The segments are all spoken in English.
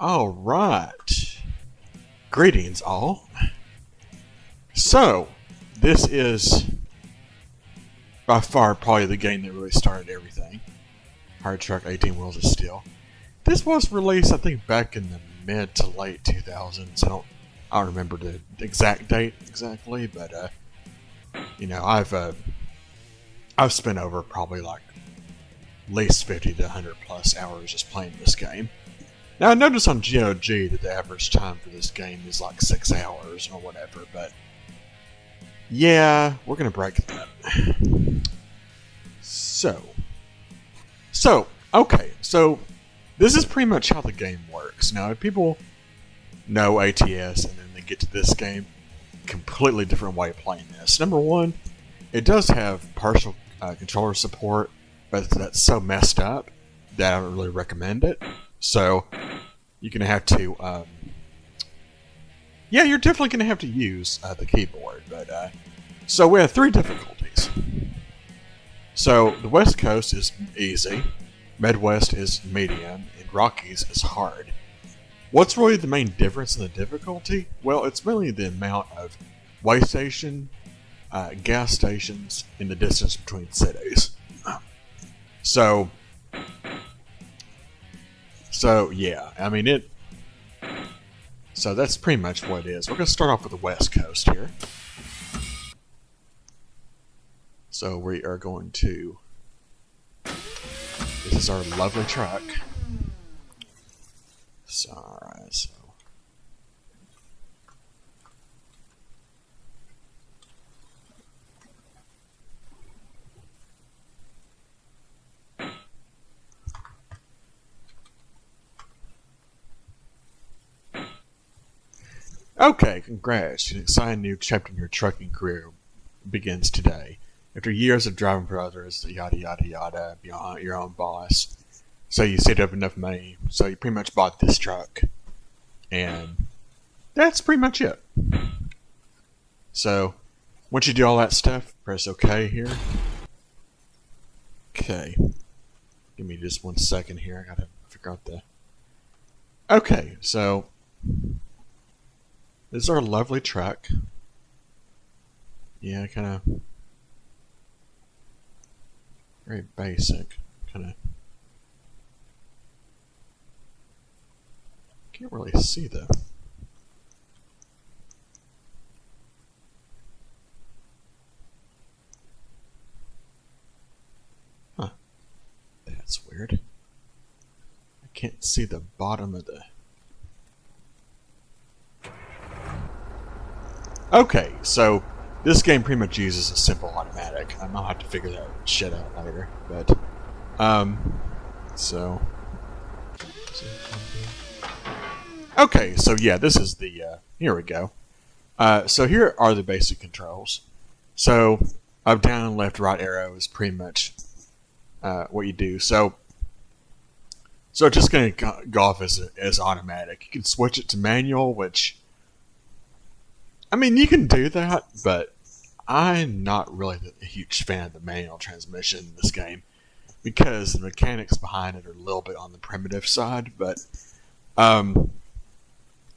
All right. Greetings, all. So, this is by far probably the game that really started everything. Hard Truck 18 Wheels of Steel. This was released, I think, back in the mid to late 2000s. I don't remember the exact date exactly, but I've spent over probably like at least 50 to 100 plus hours just playing this game. Now I noticed on GOG that the average time for this game is like 6 hours or whatever, but yeah, we're gonna break that. So this is pretty much how the game works. Now, if people know ATS and then they get to this game, completely different way of playing this. Number one, it does have partial controller support, but that's so messed up that I don't really recommend it. So you're gonna have to, you're definitely gonna have to use the keyboard. But so we have 3 difficulties. So the West Coast is easy, Midwest is medium, and Rockies is hard. What's really the main difference in the difficulty? Well, it's mainly the amount of way station, gas stations, and the distance between cities. So yeah, I mean it. So that's pretty much what it is. We're going to start off with the West Coast here. So we are going to. This is our lovely truck. So, alright, so. Okay, congrats. An exciting new chapter in your trucking career begins today. After years of driving for others, yada yada yada, beyond your own boss. So you saved up enough money, so you pretty much bought this truck. And that's pretty much it. So, once you do all that stuff, press OK here. Okay. Give me just 1 second here, I gotta figure out the... Okay, so... This is our lovely truck. Yeah, kinda... Very basic, kinda... Can't really see though. Huh. That's weird. I can't see the bottom of the... Okay, so this game pretty much uses a simple automatic. I'll have to figure that shit out later, but so okay, so yeah, this is the here we go. So here are the basic controls. So up, down, left, right arrow is pretty much what you do. So it's just going to go off as automatic. You can switch it to manual, which I mean, you can do that, but I'm not really a huge fan of the manual transmission in this game because the mechanics behind it are a little bit on the primitive side. But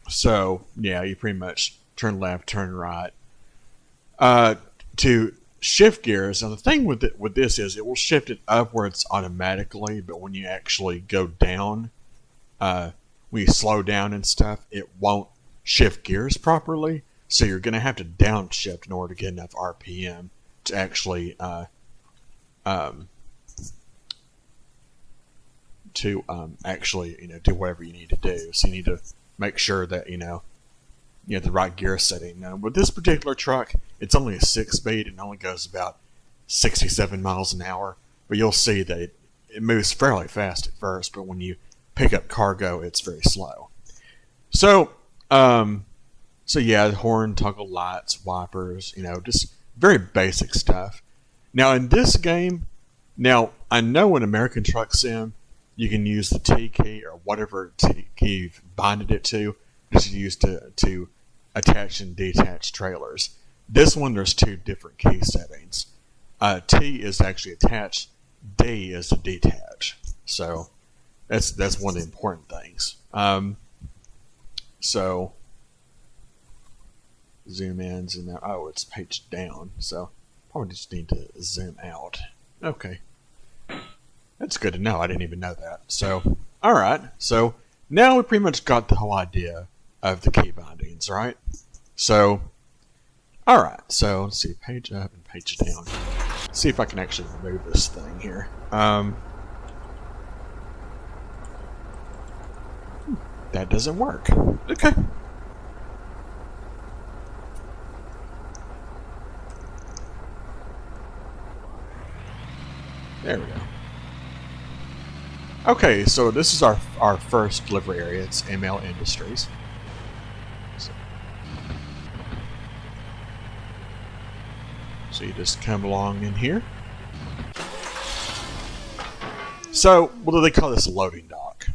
so yeah, you pretty much turn left, turn right. To shift gears, now the thing with this is it will shift it upwards automatically, but when you actually go down, when you slow down and stuff, it won't shift gears properly. So you're going to have to downshift in order to get enough RPM to actually do whatever you need to do. So you need to make sure that you have the right gear setting. Now with this particular truck, it's only a 6-speed and only goes about 67 miles an hour. But you'll see that it moves fairly fast at first, but when you pick up cargo, it's very slow. So yeah, the horn, toggle lights, wipers, just very basic stuff. Now in this game, I know in American Truck Sim, you can use the T key or whatever T key you've binded it to, just used to attach and detach trailers. This one, there's 2 different key settings. T is actually attach, D is to detach. So that's one of the important things. So zoom in, zoom out. Oh, it's page down, so probably just need to zoom out. Okay, that's good to know. I didn't even know that. So, all right. So now we pretty much got the whole idea of the key bindings, right? So, all right. So let's see, page up and page down. Let's see if I can actually remove this thing here. That doesn't work. Okay. There we go. Okay, so this is our first delivery area. It's ML Industries. So you just come along in here. So, what do they call this? Loading dock.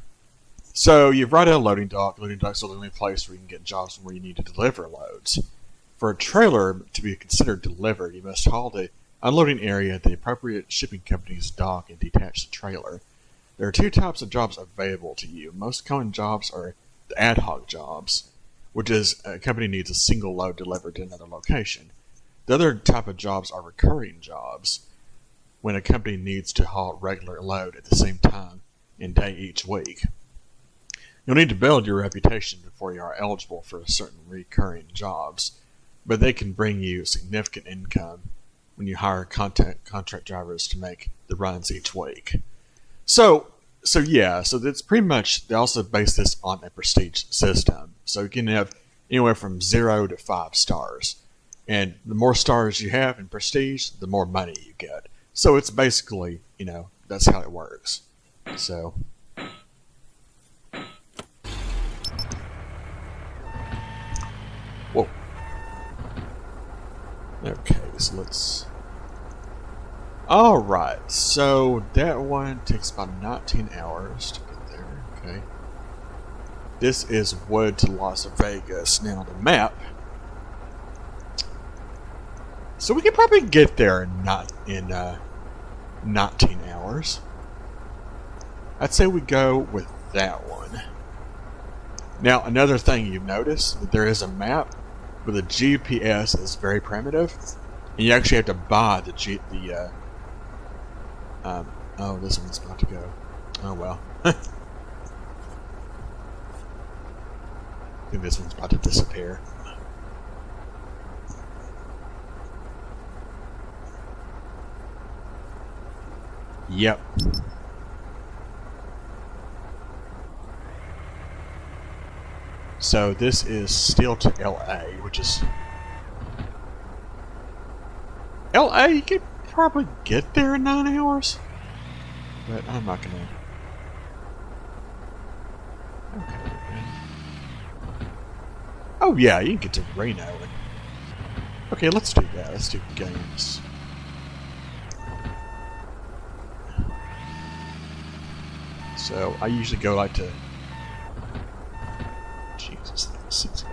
So you've right at a loading dock. Loading dock's the only place where you can get jobs where you need to deliver loads. For a trailer to be considered delivered, you must haul the unloading area at the appropriate shipping company's dock and detach the trailer. There are two types of jobs available to you. Most common jobs are the ad hoc jobs, which is a company needs a single load delivered to another location. The other type of jobs are recurring jobs, when a company needs to haul a regular load at the same time and day each week. You'll need to build your reputation before you are eligible for certain recurring jobs, but they can bring you significant income when you hire contract drivers to make the runs each week. So that's pretty much, they also base this on a prestige system. So you can have anywhere from 0 to 5 stars. And the more stars you have in prestige, the more money you get. So it's basically, that's how it works. So. Whoa. Okay, so let's. Alright, so that one takes about 19 hours to get there. Okay. This is Wood to Las Vegas. Now the map. So we could probably get there in 19 hours. I'd say we go with that one. Now, another thing you've noticed, that there is a map, but the GPS is very primitive, and you actually have to buy oh, this one's about to go. Oh, well. I think this one's about to disappear. Yep. So this is still to LA, which is... LA, you could probably get there in 9 hours. But I'm not gonna... Okay. Oh yeah, you can get to Reno. Okay, let's do that. Let's do games. So I usually go like to. Jesus, this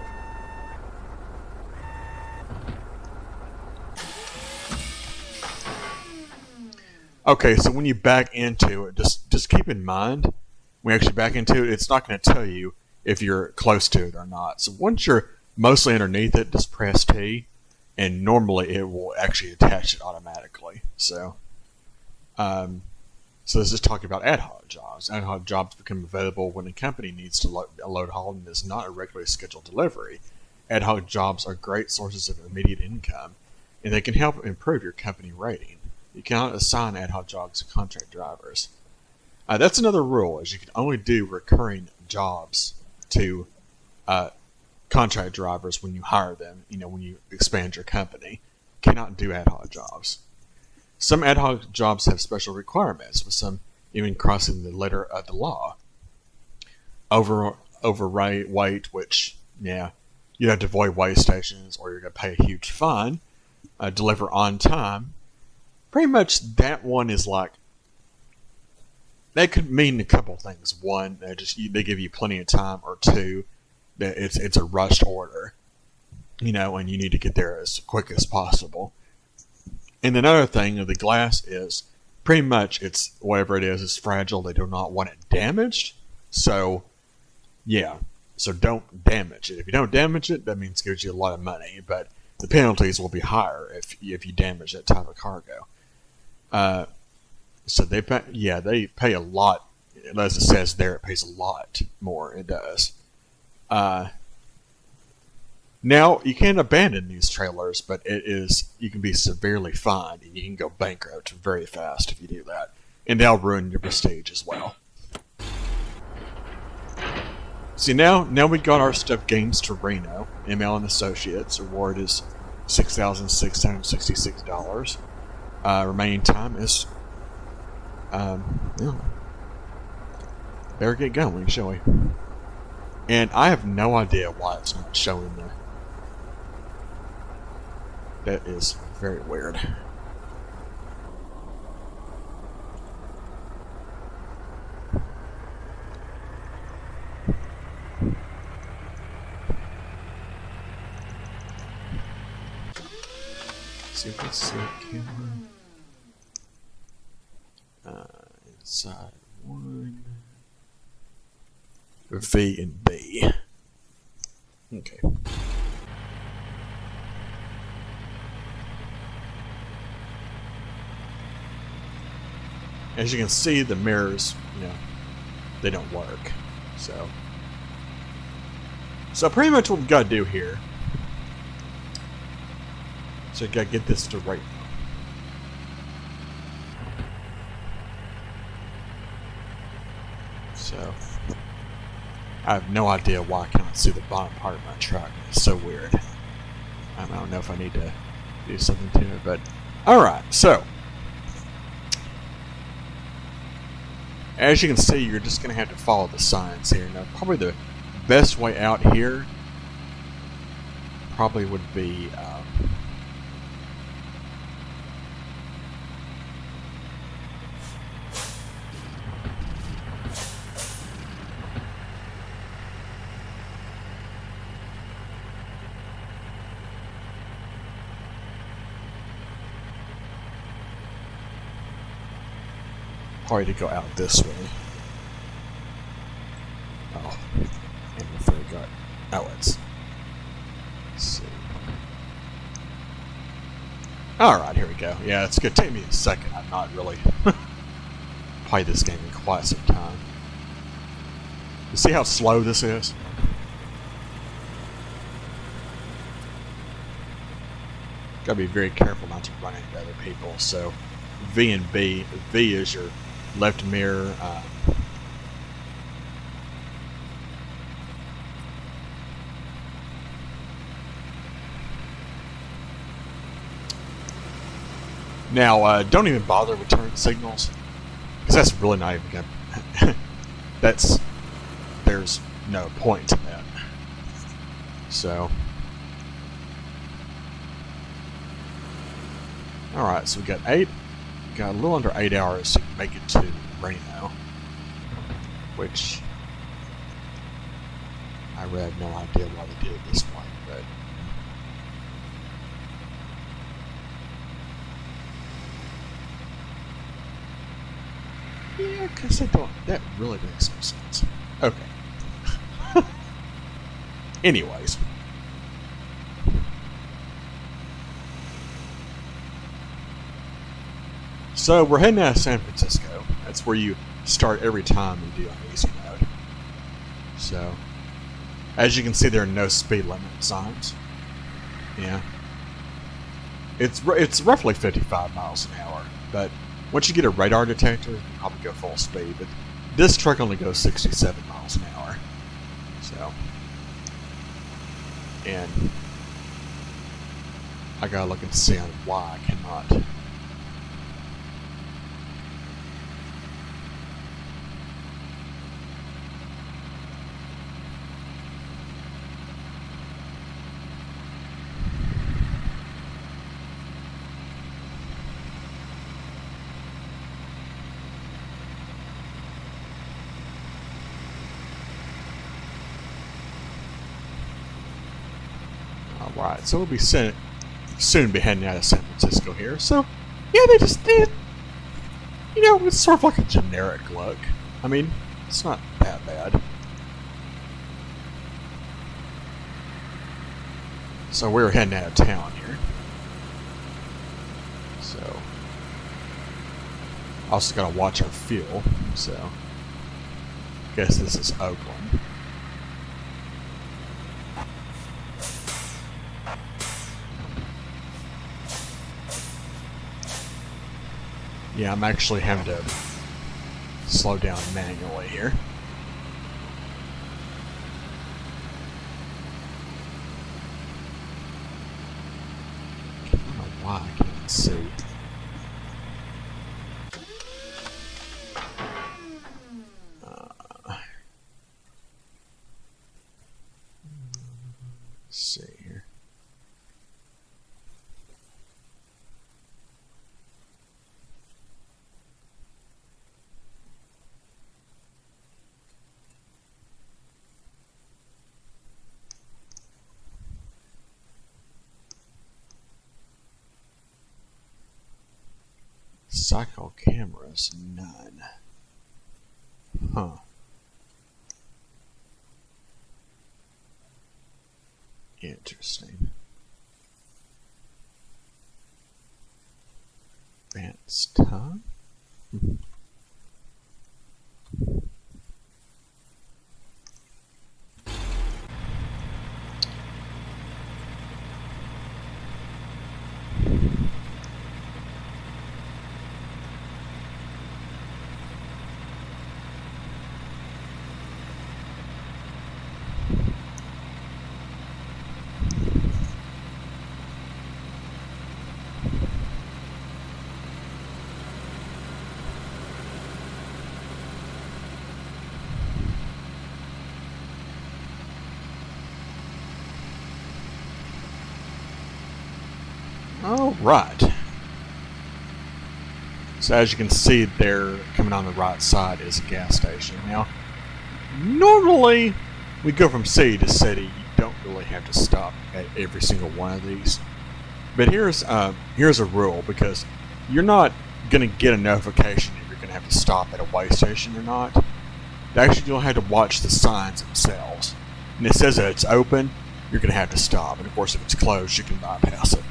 Okay, so when you back into it, just keep in mind when you actually back into it, it's not going to tell you if you're close to it or not. So once you're mostly underneath it, just press T, and normally it will actually attach it automatically. So, so this is talking about ad hoc jobs. Ad hoc jobs become available when a company needs to load haul and is not a regularly scheduled delivery. Ad hoc jobs are great sources of immediate income, and they can help improve your company rating. You cannot assign ad hoc jobs to contract drivers. That's another rule, is you can only do recurring jobs to contract drivers when you hire them, when you expand your company. You cannot do ad hoc jobs. Some ad hoc jobs have special requirements, with some even crossing the letter of the law. Overweight, which, you have to avoid weigh stations or you're going to pay a huge fine. Deliver on time. Pretty much that one is like, that could mean a couple things. One, they give you plenty of time, or two, that it's a rushed order, and you need to get there as quick as possible. And another thing of the glass is pretty much whatever it is fragile. They do not want it damaged. So, yeah. So don't damage it. If you don't damage it, that means it gives you a lot of money, but the penalties will be higher if you damage that type of cargo. So they pay a lot. As it says there, it pays a lot more. It does. Now you can abandon these trailers, but you can be severely fined and you can go bankrupt very fast if you do that, and they'll ruin your prestige as well. See, now we got our stuff games to Reno. ML and Associates. Reward is $6,666. Remaining time is better get going, shall we? And I have no idea why it's not showing there. That is very weird. See if we see a camera. Inside one. V and B. Okay. As you can see, the mirrors, they don't work. So pretty much what we gotta do here. So you gotta get this to right now. So I have no idea why I cannot see the bottom part of my truck. It's so weird. I don't know if I need to do something to it, but alright, so as you can see, you're just going to have to follow the signs here. Now, probably the best way out here probably would be probably to go out this way. Oh, and I forgot outlets. Let's see. Alright, here we go. Yeah, it's gonna take me a second. I'm not really played this game in quite some time. You see how slow this is? Gotta be very careful not to run into other people. So V and B. V is your left mirror. Now, don't even bother with turn signals, because that's really not even gonna. There's no point to that. So, all right. So we got a little under 8 hours to make it to Reno, which I really have no idea why they did it this way, but yeah, because that really makes no sense. Okay. Anyways. So we're heading out of San Francisco. That's where you start every time you do on easy mode. So, as you can see, there are no speed limit signs. Yeah. It's roughly 55 miles an hour, but once you get a radar detector, you can probably go full speed. But this truck only goes 67 miles an hour. So, and I gotta look and see on why I cannot. Alright, so we'll be soon be heading out of San Francisco here. So, yeah, it's sort of like a generic look. I mean, it's not that bad. So we're heading out of town here. So also gotta watch our fuel. So guess this is Oakland. Yeah, I'm actually having to slow down manually here. I don't know why I can't see. Let's see here. Cycle cameras, none. Huh. Interesting. Advanced time? Alright. So as you can see there, coming on the right side is a gas station. Now, normally we go from city to city. You don't really have to stop at every single one of these. But here's a rule, because you're not going to get a notification if you're going to have to stop at a way station or not. Actually, you'll have to watch the signs themselves. And it says that it's open, you're going to have to stop. And of course, if it's closed, you can bypass it.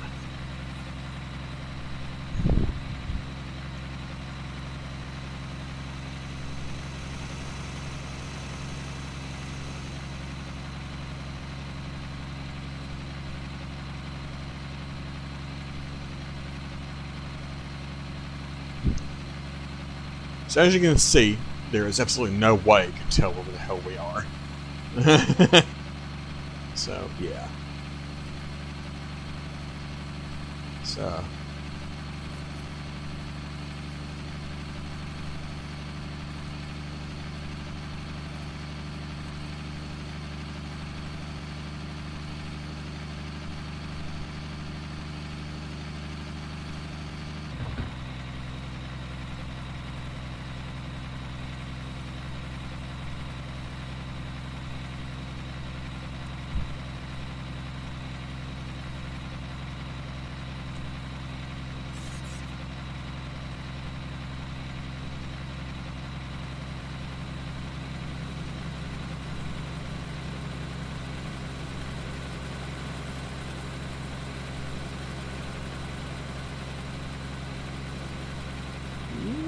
So as you can see, there is absolutely no way you can tell where the hell we are. So, yeah. So...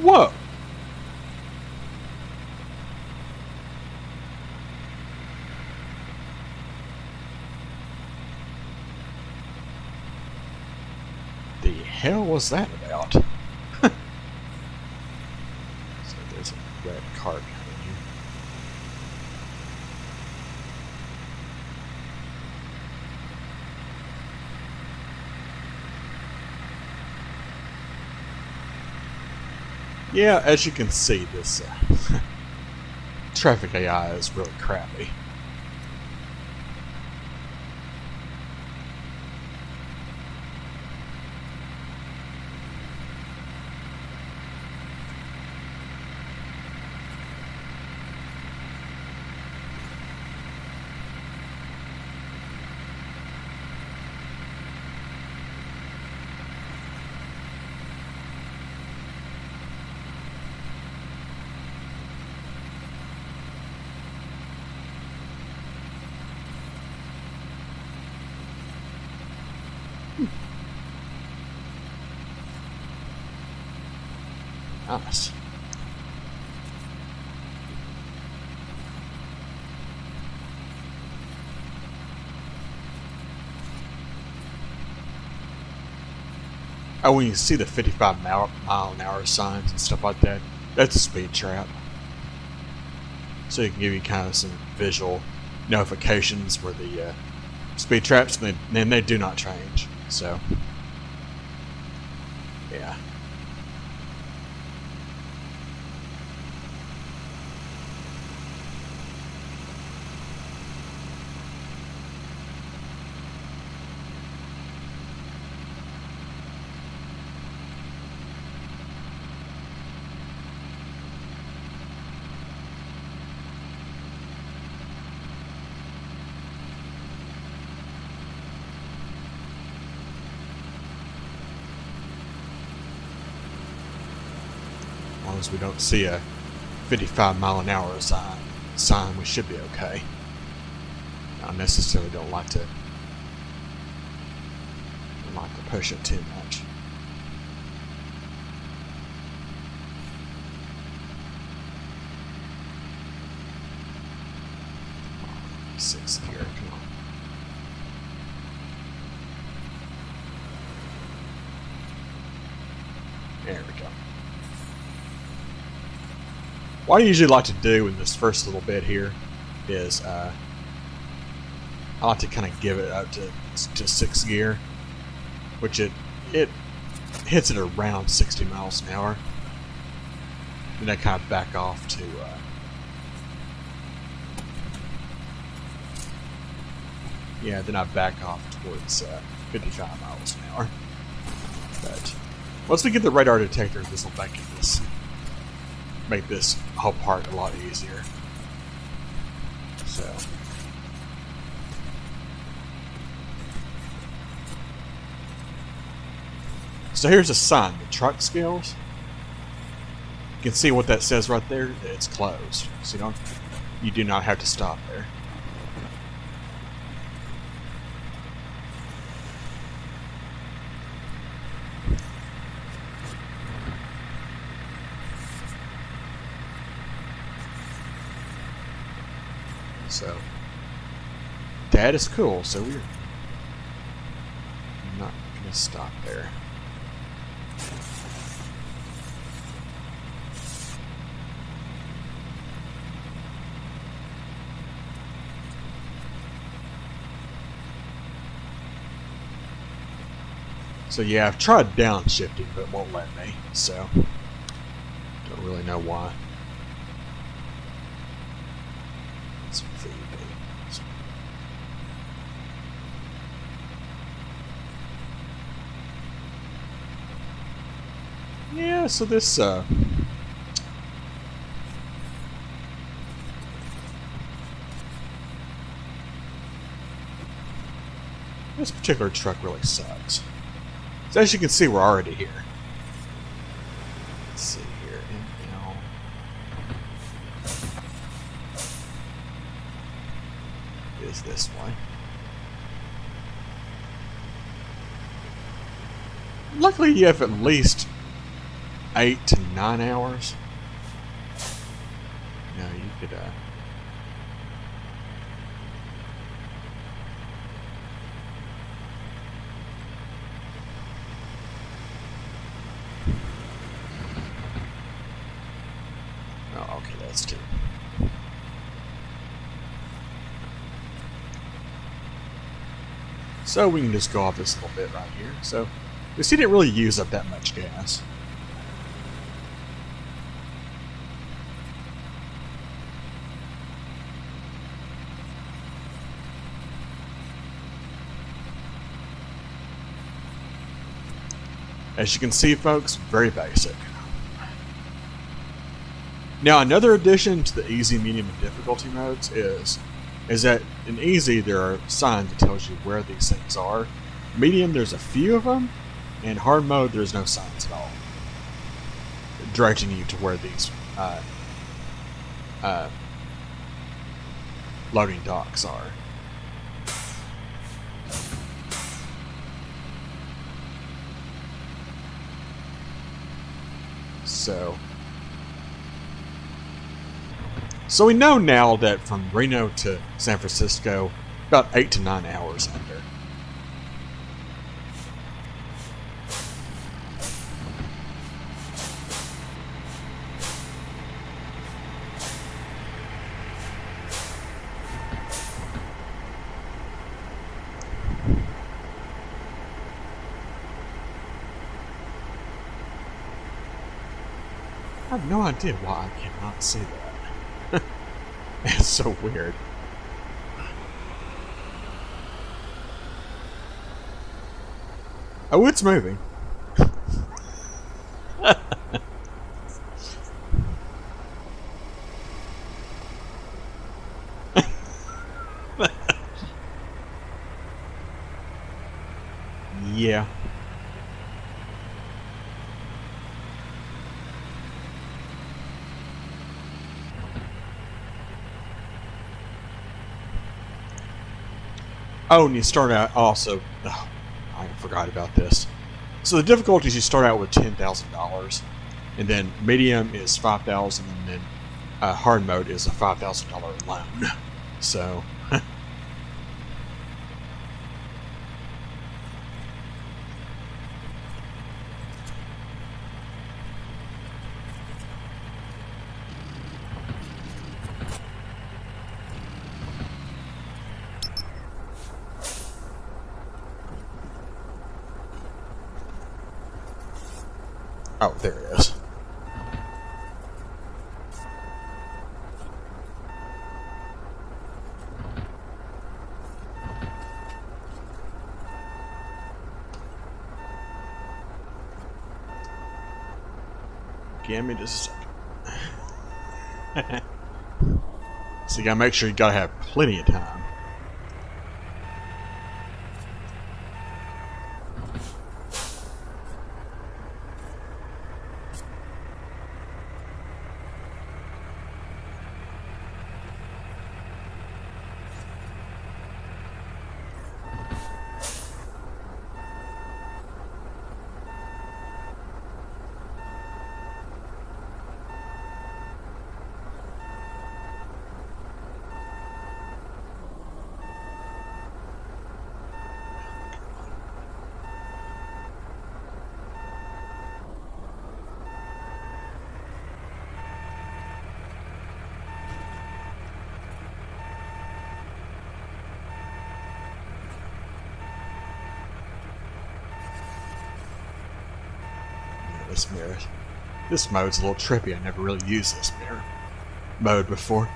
Whoa! The hell was that about? So there's a red cart coming here. Yeah, as you can see, this traffic AI is really crappy. Nice. Oh, when you see the 55 mile an hour signs and stuff like that, that's a speed trap. So it can give you kind of some visual notifications where the speed traps, and then they do not change. So, yeah. As long as we don't see a 55 mile an hour sign, we should be okay. I necessarily don't like to push it too much. Sixth gear, come on. There we go. What I usually like to do in this first little bit here is I like to kind of give it up to sixth gear, which it hits it around 60 miles an hour. Then I kind of back off to then I back off towards 55 miles an hour. But once we get the radar detector, this will make this whole part a lot easier. So here's a sign, the truck skills. You can see what that says right there. It's closed, so you do not have to stop there. So that is cool. So we're not gonna stop there. So yeah, I've tried downshifting, but it won't let me. So don't really know why. Yeah, so this particular truck really sucks. So as you can see, we're already here. Let's see here, NL. Is this one? Luckily, you have at least 8 to 9 hours. No, you could oh, okay, that's 2. So we can just go off this little bit right here. So this didn't really use up that much gas. As you can see, folks, very basic. Now, another addition to the easy, medium, and difficulty modes is that in easy there are signs that tells you where these things are. Medium, there's a few of them. In hard mode, there's no signs at all, directing you to where these loading docks are. So we know now that from Reno to San Francisco, about 8 to 9 hours under. I have no idea why I cannot see that. It's so weird. Oh, it's moving. Yeah. Oh, and you start out also. Oh, I forgot about this. So the difficulties, you start out with $10,000, and then medium is $5,000, and then hard mode is a $5,000 loan. So. Oh, there it is. Give me just a second. So you gotta make sure you gotta have plenty of time. This mirror. This mode's a little trippy. I never really used this mirror mode before.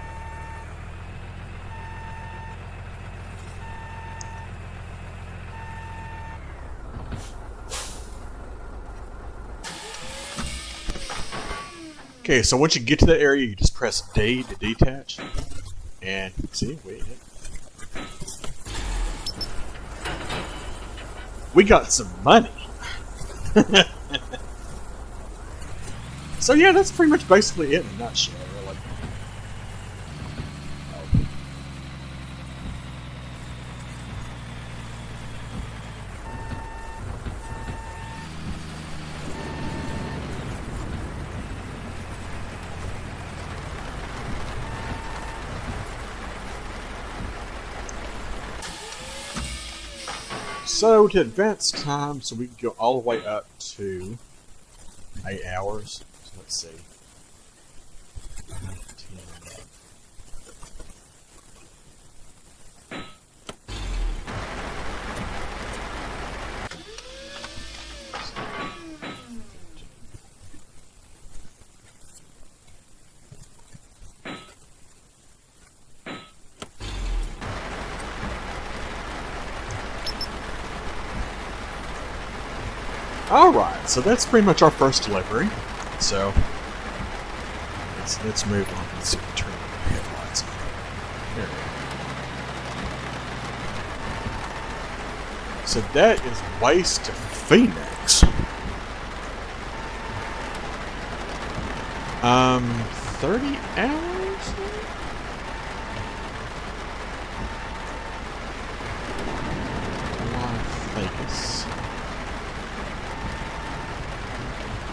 Okay, so once you get to that area, you just press D to detach. And see, we got some money. So yeah, that's pretty much basically it in a nutshell, really. So to advance time, so we can go all the way up to 8 hours. So let's see. 10. Alright, so that's pretty much our first delivery. So let's move on. Let's see if we turn the headlights on. There we go. So that is Waste to Phoenix. 30 hours? Las Vegas.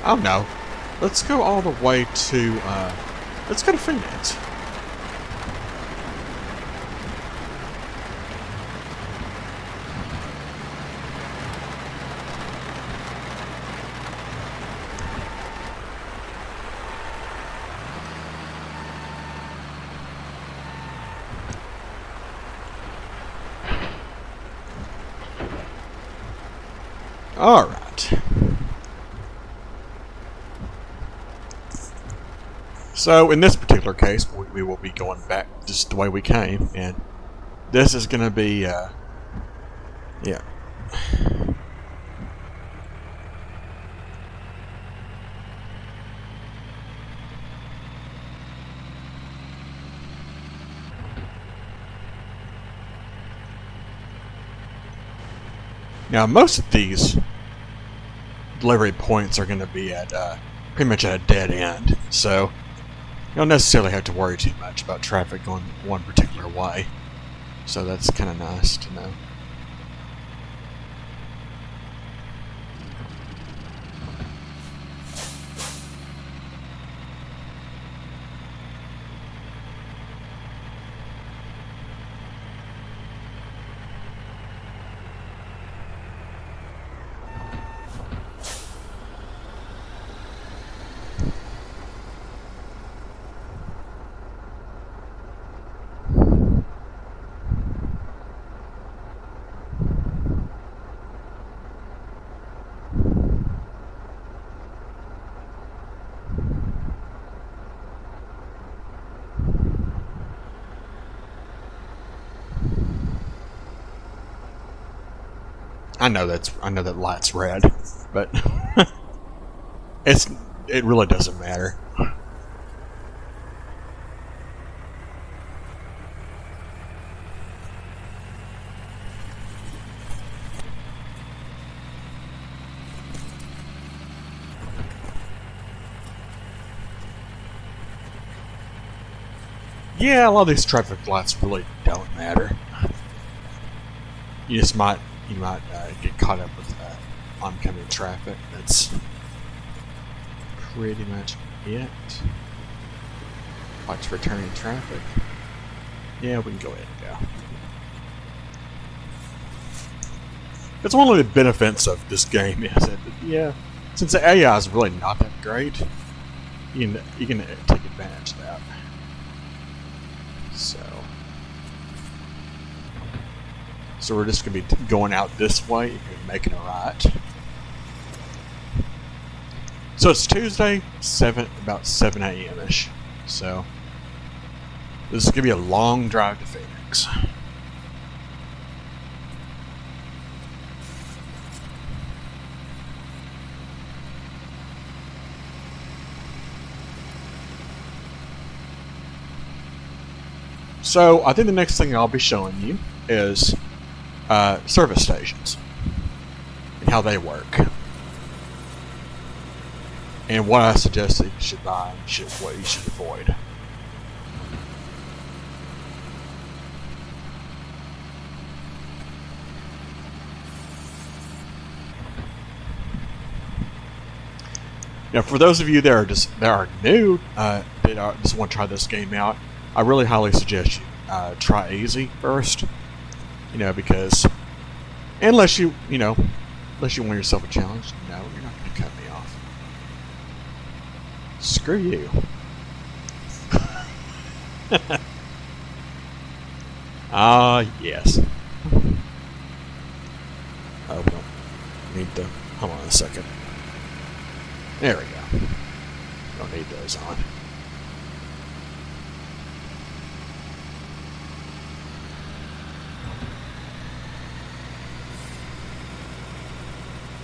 Oh no. let's go all the way to, let's go to Phoenix. Alright. So, in this particular case, we will be going back just the way we came, and this is going to be, yeah. Now, most of these delivery points are going to be at pretty much at a dead end, so you don't necessarily have to worry too much about traffic going one particular way. So that's kind of nice to know. I know that light's red, but it really doesn't matter. Yeah, a lot of these traffic lights really don't matter. You might get caught up with oncoming traffic. That's pretty much it. Watch returning traffic. Yeah, we can go ahead and go. That's one of the benefits of this game is that, yeah, since the AI is really not that great, you can take advantage of that. So we're just going to be going out this way and making a right. So it's Tuesday, about 7 a.m.-ish. So this is going to be a long drive to Phoenix. So I think the next thing I'll be showing you is service stations and how they work, and what I suggest that you should buy and what you should avoid. Now, for those of you that are new, that just want to try this game out, I really highly suggest you try easy first. Because unless you want yourself a challenge, no, you're not going to cut me off. Screw you. Yes. Oh, well, need to, hold on a second. There we go. Don't need those on.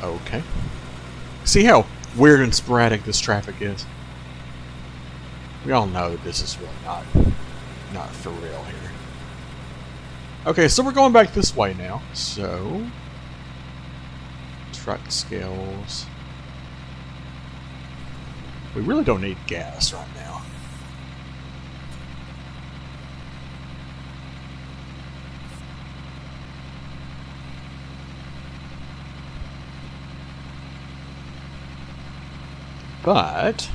Okay. See how weird and sporadic this traffic is? We all know that this is really not for real here. Okay, so we're going back this way now. So, truck skills. We really don't need gas right now. But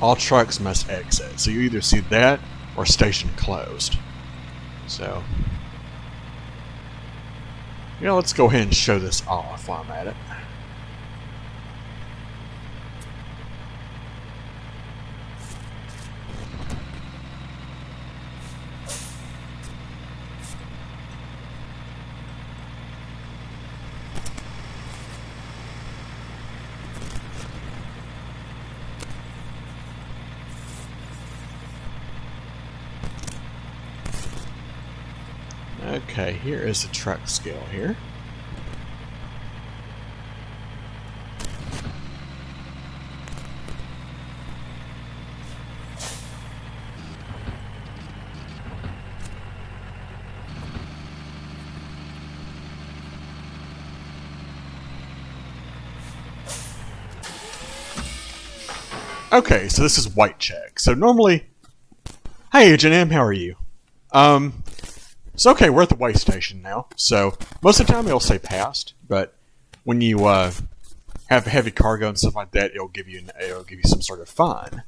all trucks must exit. So you either see that or station closed. So, yeah, let's go ahead and show this off while I'm at it. Okay, here is the truck scale here. Okay, so this is white check. So normally, hey Agent M, how are you? So okay, we're at the weigh station now. So most of the time it'll say passed, but when you have heavy cargo and stuff like that, it'll give you some sort of fine.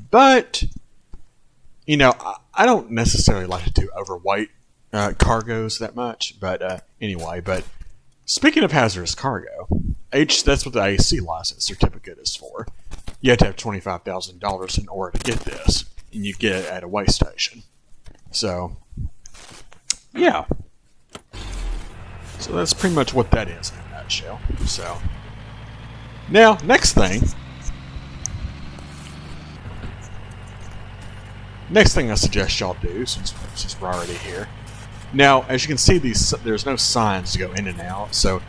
But you know, I don't necessarily like to do overweight cargoes that much. But anyway, but speaking of hazardous cargo, that's what the AC license certificate is for. You have to have $25,000 in order to get this, and you get it at a weigh station. So, yeah. So that's pretty much what that is in a nutshell. So, now, next thing I suggest y'all do, since we're already here. Now, as you can see, there's no signs to go in and out, so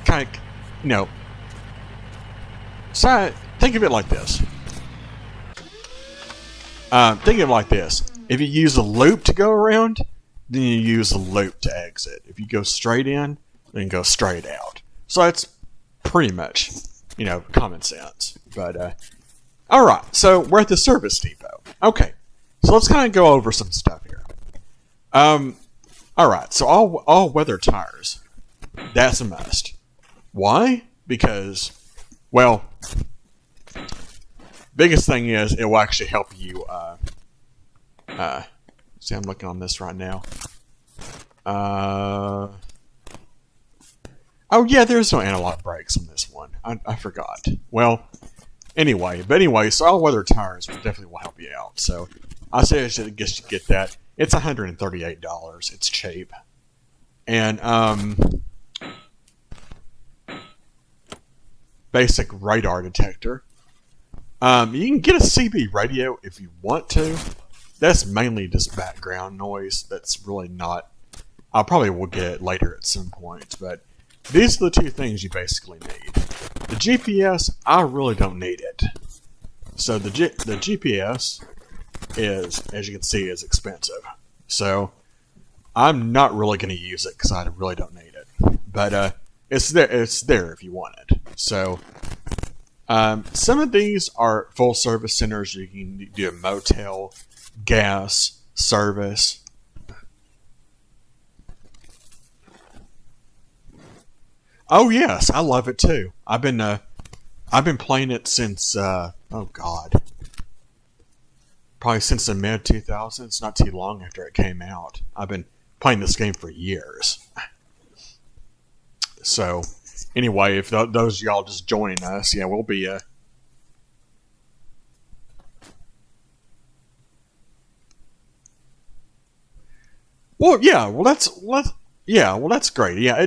kind of, you know, think of it like this. Think of it like this. If you use a loop to go around, then you use a loop to exit. If you go straight in, then go straight out. So that's pretty much, you know, common sense. But, alright, so we're at the service depot. Okay, so let's kind of go over some stuff here. Alright, so all weather tires, that's a must. Why? Because, well, biggest thing is it will actually help you, see, I'm looking on this right now. Oh yeah, there's no analog brakes on this one. I forgot. Well, anyway, so all weather tires definitely will help you out. So I suggest you get that. It's $138. It's cheap. And basic radar detector. You can get a CB radio if you want to. That's mainly just background noise. That's really not. I probably will get it later at some point, but these are the two things you basically need. The GPS, I really don't need it. So the GPS is, as you can see, is expensive. So I'm not really going to use it because I really don't need it. But it's there. It's there if you want it. So some of these are full service centers. You can do a motel, gas, service. Oh yes, I love it too. I've been playing it since oh god, probably since the mid 2000s. Not too long after it came out. I've been playing this game for years. So anyway, if those of y'all just joining us, yeah, we'll be well, yeah, well that's great. Yeah,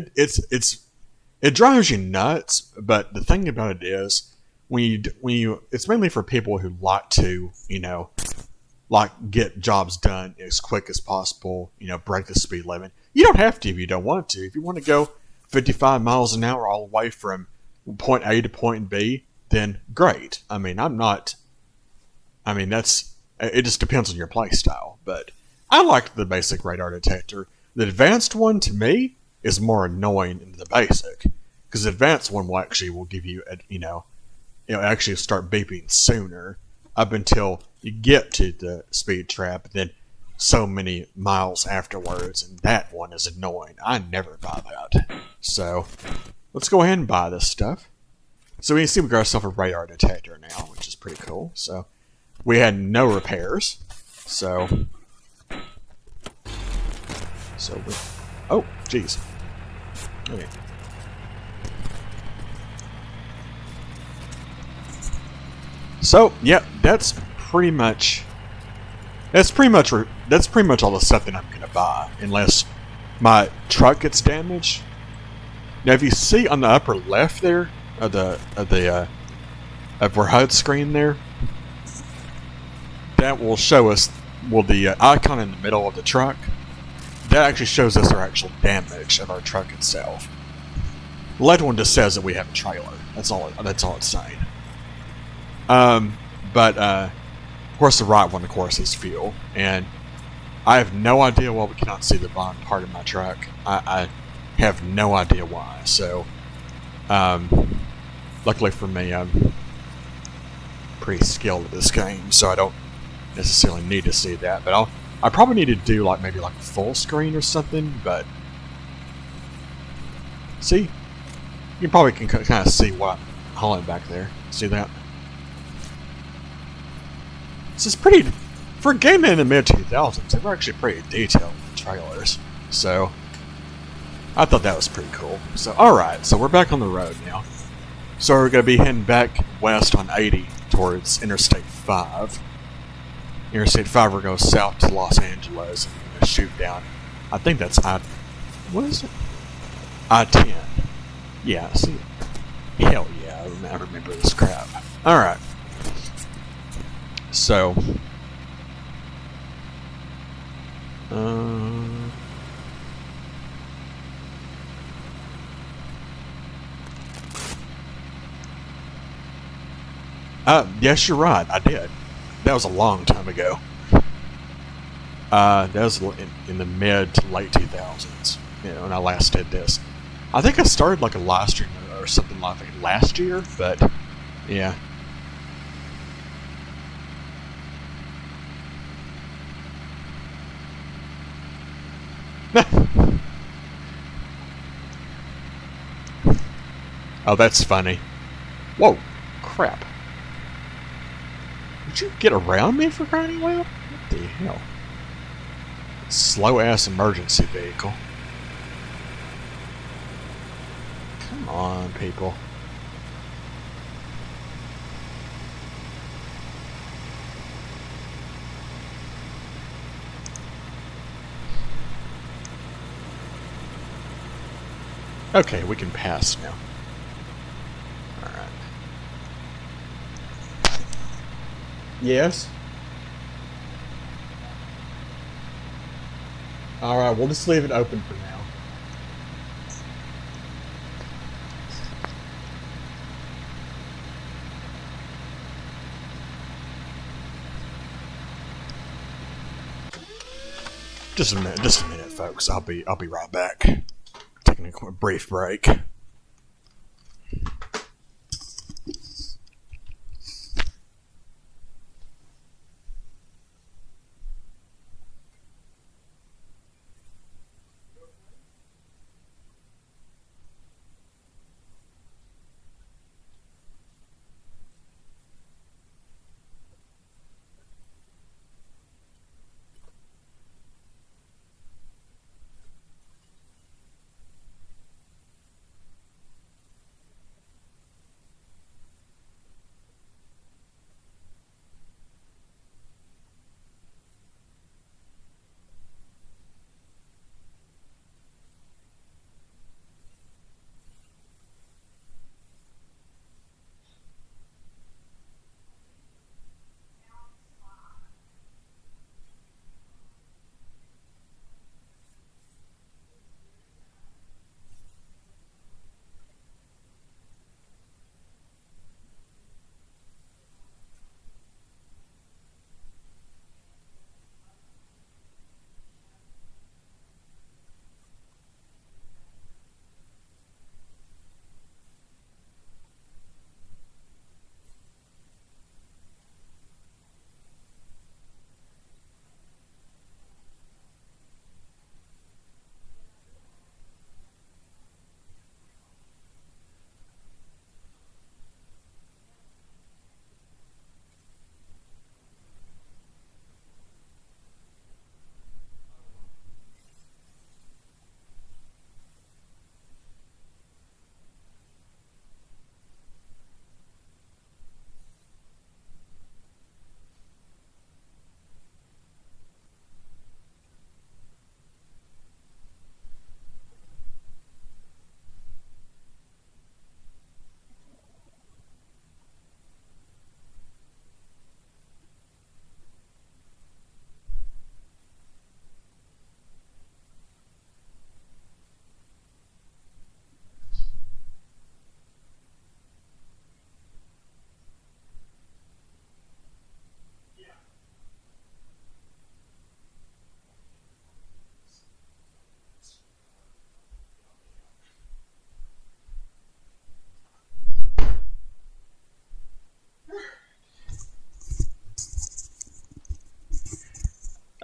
it drives you nuts, but the thing about it is when you it's mainly for people who like to, you know, like get jobs done as quick as possible, you know, break the speed limit. You don't have to if you don't want to. If you want to go 55 miles an hour all the way from point A to point B, then great. I mean, that's, it just depends on your play style, but I like the basic radar detector. The advanced one, to me, is more annoying than the basic, because the advanced one will give you, it'll actually start beeping sooner up until you get to the speed trap. Then so many miles afterwards, and that one is annoying. I never buy that. So let's go ahead and buy this stuff. So we can see we got ourselves a radar detector now, which is pretty cool. So we had no repairs. So we, oh, jeez. Okay. So yeah, that's pretty much all the stuff that I'm gonna buy, unless my truck gets damaged. Now, if you see on the upper left there of our HUD screen there, that will show us the icon in the middle of the truck. That actually shows us our actual damage of our truck itself. The left one just says that we have a trailer. That's all it's saying. But of course, the right one, of course, is fuel, and I have no idea why we cannot see the bottom part of my truck. I have no idea why. So, luckily for me, I'm pretty skilled at this game, so I don't necessarily need to see that. But I probably need to do maybe a full screen or something. But see, you probably can kind of see what I'm hauling back there. See that? This is pretty, for a game in the mid-2000s, they were actually pretty detailed in the trailers. So, I thought that was pretty cool. So, alright, so we're back on the road now. So we're going to be heading back west on 80 towards Interstate 5. Interstate 5, we're going south to Los Angeles and we're going to shoot down, I think that's what is it? I-10. Yeah, see, hell yeah, I remember this crap. Alright. So, yes, you're right. I did. That was a long time ago. That was in the mid to late 2000s. When I last did this. I think I started a live stream or something like that last year, but yeah. Oh, that's funny. Whoa, crap. Did you get around me for crying out loud? What the hell? Slow-ass emergency vehicle. Come on, people. Okay, we can pass now. Alright. Yes? Alright, we'll just leave it open for now. Just a minute, folks. I'll be right back. Taking a brief break.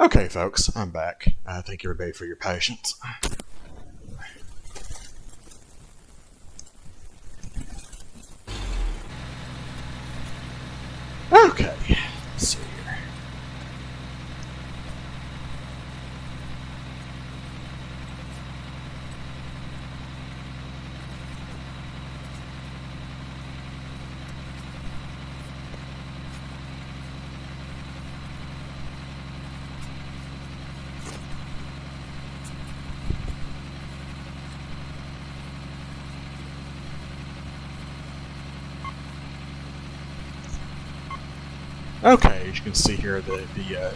Okay, folks, I'm back. Thank everybody for your patience. Okay, let's see here. Okay, as you can see here, the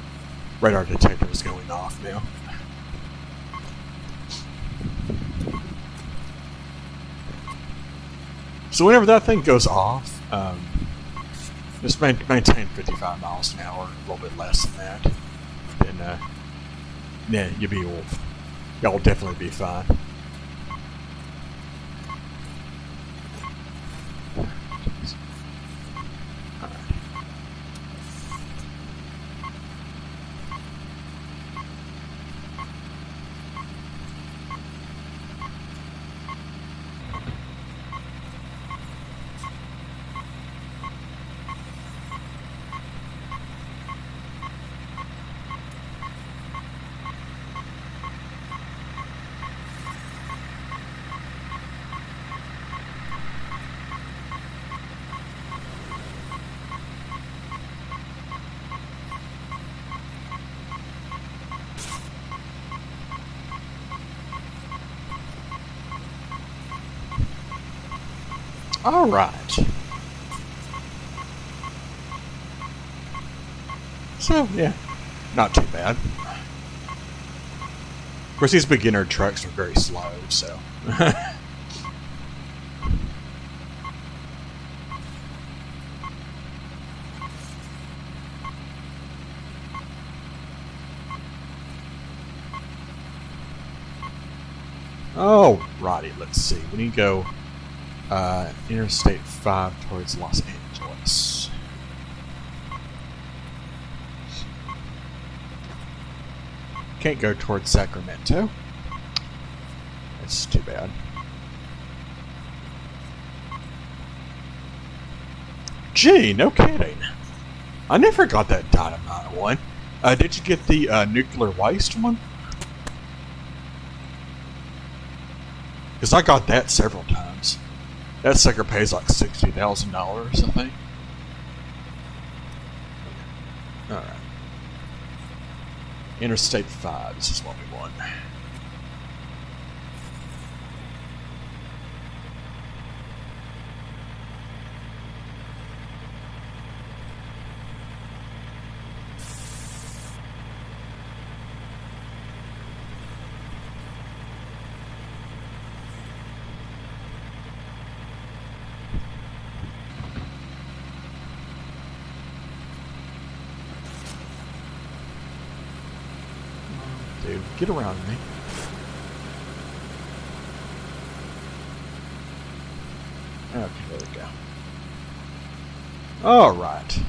radar detector is going off now. So whenever that thing goes off, just maintain 55 miles an hour, a little bit less than that, then yeah, y'all definitely be fine. All right. So yeah, not too bad. Of course, these beginner trucks are very slow, so. Oh, righty, let's see. We need to go Interstate 5 towards Los Angeles. Can't go towards Sacramento. That's too bad. Gee, no kidding. I never got that dynamite one. Did you get the nuclear waste one? Because I got that several times. That sucker pays like $60,000, I think. Alright. Interstate 5, this is what we want. Dude, get around me. Okay, there we go. Alright.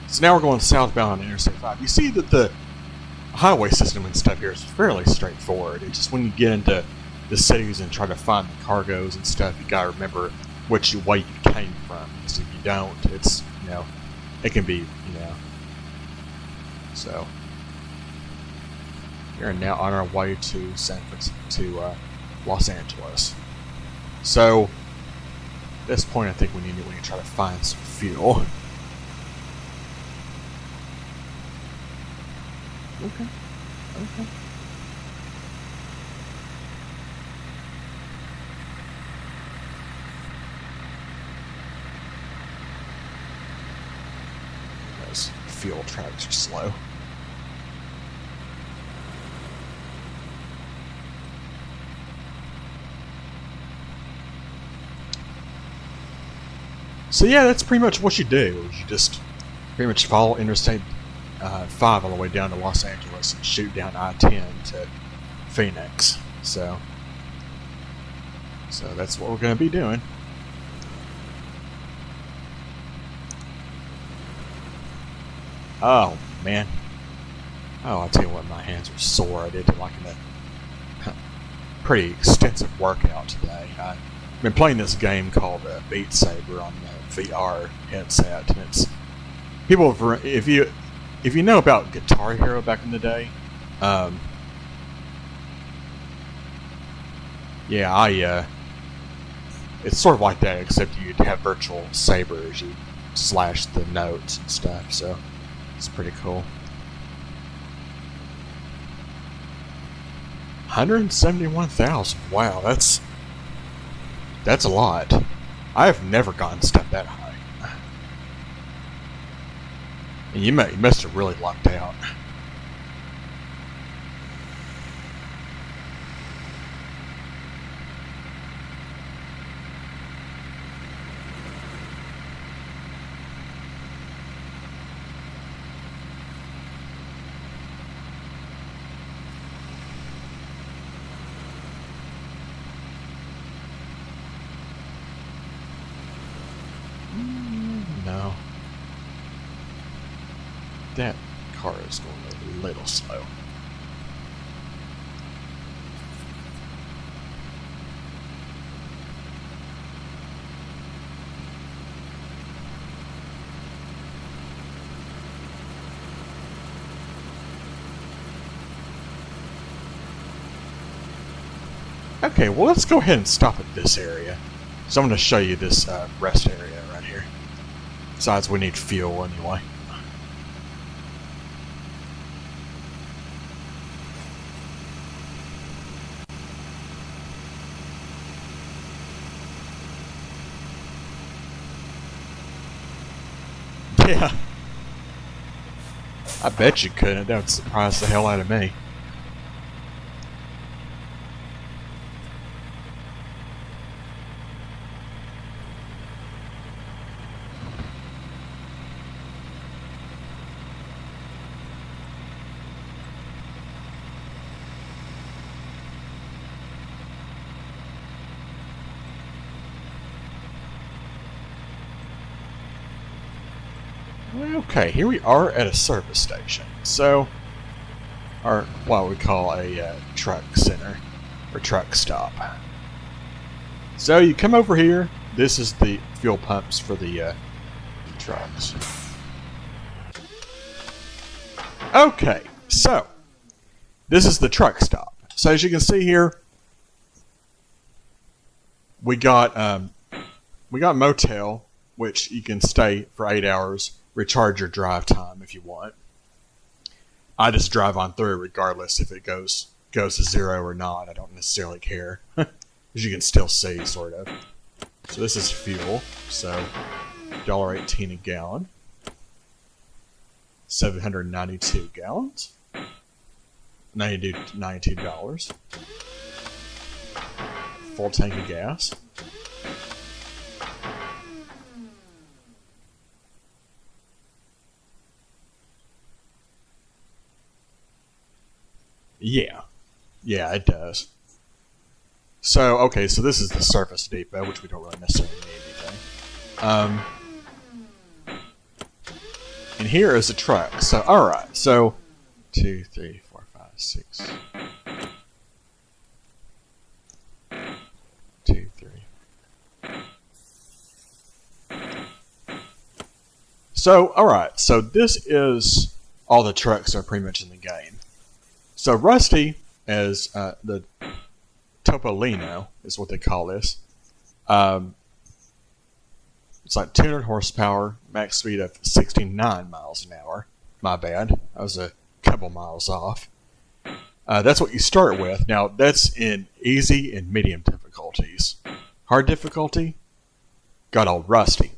So now we're going southbound on Interstate 5. You see that the highway system and stuff here is fairly straightforward. It's just when you get into the cities and try to find the cargoes and stuff, you gotta remember which way you came from. Because if you don't, it's, it can be, So, we're now on our way to Los Angeles. So, at this point, I think we need to try to find some fuel. Okay. Those fuel trucks are slow. So yeah, that's pretty much what you do. You just pretty much follow Interstate 5 all the way down to Los Angeles and shoot down I-10 to Phoenix. So that's what we're going to be doing. Oh, man. Oh, I'll tell you what, my hands are sore. I did like a pretty extensive workout today. I've been playing this game called Beat Saber on the VR headset, and it's people. If you know about Guitar Hero back in the day, yeah, it's sort of like that, except you'd have virtual sabers. You slash the notes and stuff, so it's pretty cool. 171,000. Wow, that's a lot. I have never gotten stuff that high. And you must have really lucked out. No. That car is going a little slow. Okay, well, let's go ahead and stop at this area. So I'm going to show you this rest area right here. Besides, we need fuel anyway. Yeah. I bet you couldn't. That would surprise the hell out of me. Okay, here we are at a service station. So, or what we call a truck center, or truck stop. So you come over here. This is the fuel pumps for the trucks. Okay, so this is the truck stop. So as you can see here, we got motel, which you can stay for 8 hours. Recharge your drive time if you want. I just drive on through regardless if it goes to zero or not. I don't necessarily care, as you can still see, sort of. So this is fuel. So $1.18 a gallon. 792 gallons. $92. Full tank of gas. Yeah, it does. So, okay, so this is the surface depot, which we don't really necessarily need anything. And here is a truck. So, alright, so 2, 3, 4, 5, 6. 2, 3. So, alright, so this is all the trucks are pretty much in the game. So Rusty, as the Topolino is what they call this. It's like 200 horsepower, max speed of 69 miles an hour. My bad, I was a couple miles off. That's what you start with. Now that's in easy and medium difficulties. Hard difficulty, got Old Rusty.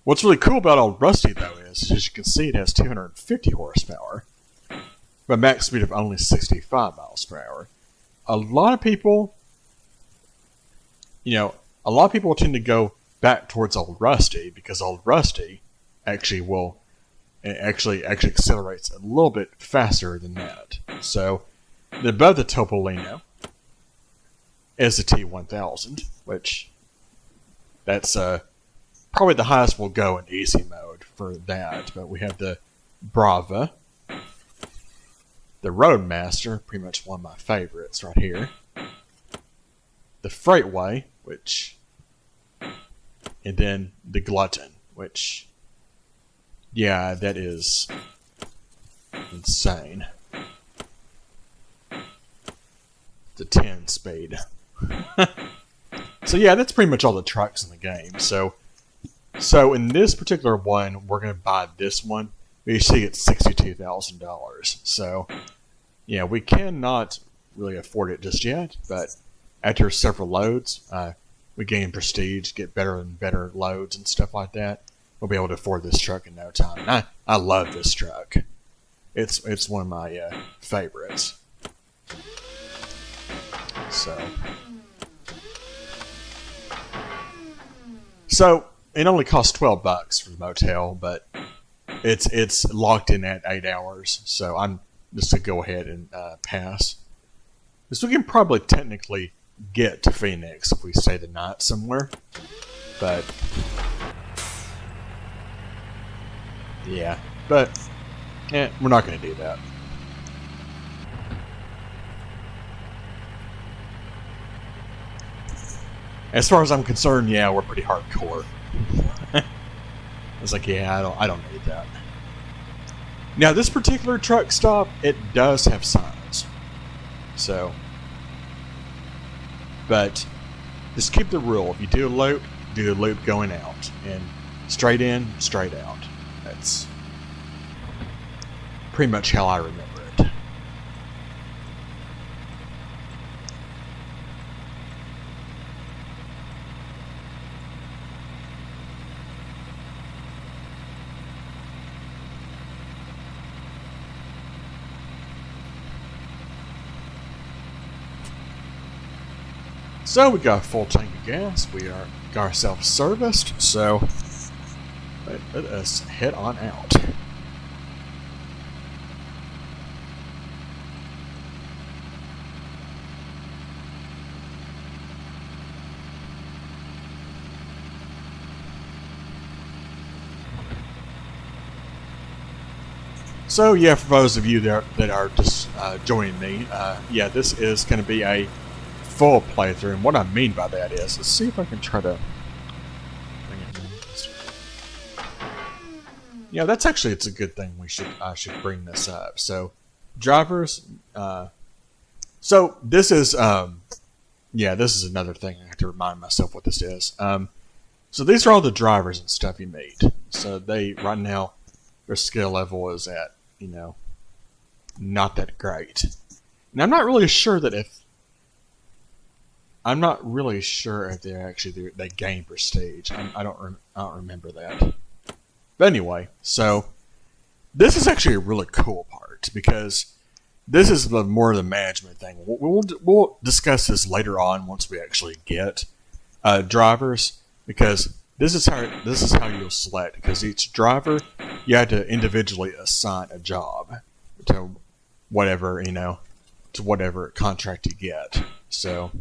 What's really cool about Old Rusty though is, as you can see, it has 250 horsepower. But max speed of only 65 miles per hour. A lot of people tend to go back towards Old Rusty because Old Rusty actually accelerates a little bit faster than that. So, above the Topolino is the T1000, which that's probably the highest we'll go in easy mode for that. But we have the Brava, the Roadmaster, pretty much one of my favorites right here. The Freightway, and then the Glutton, which, yeah, that is insane. The 10 speed. So yeah, that's pretty much all the trucks in the game. So in this particular one, we're going to buy this one. We see it's $62,000. So yeah, we cannot really afford it just yet, but after several loads, we gain prestige, get better and better loads and stuff like that. We'll be able to afford this truck in no time. And I love this truck. It's one of my favorites. So it only costs $12 for the motel, but it's locked in at 8 hours. So I'm just gonna go ahead and pass. So we can probably technically get to Phoenix if we stay the night somewhere, but yeah, we're not gonna do that. As far as I'm concerned, yeah, we're pretty hardcore. I was like, yeah, I don't need that. Now, this particular truck stop, it does have signs. So, but just keep the rule. If you do a loop going out. And straight in, straight out. That's pretty much how I remember it. So we got a full tank of gas. We got ourselves serviced. So let us head on out. So yeah, for those of you that are just joining me, yeah, this is going to be a full playthrough, and what I mean by that is, let's see if I can try to bring it in. Yeah, that's actually, it's a good thing. I should bring this up. So drivers, so this is yeah, this is another thing I have to remind myself what this is. So these are all the drivers and stuff you meet. So right now their skill level is at, not that great. And I'm not really sure if they gain prestige. I don't remember that. But anyway, so this is actually a really cool part because this is more of the management thing. We'll discuss this later on once we actually get drivers, because this is how you'll select. Because each driver, you have to individually assign a job to whatever contract you get. So.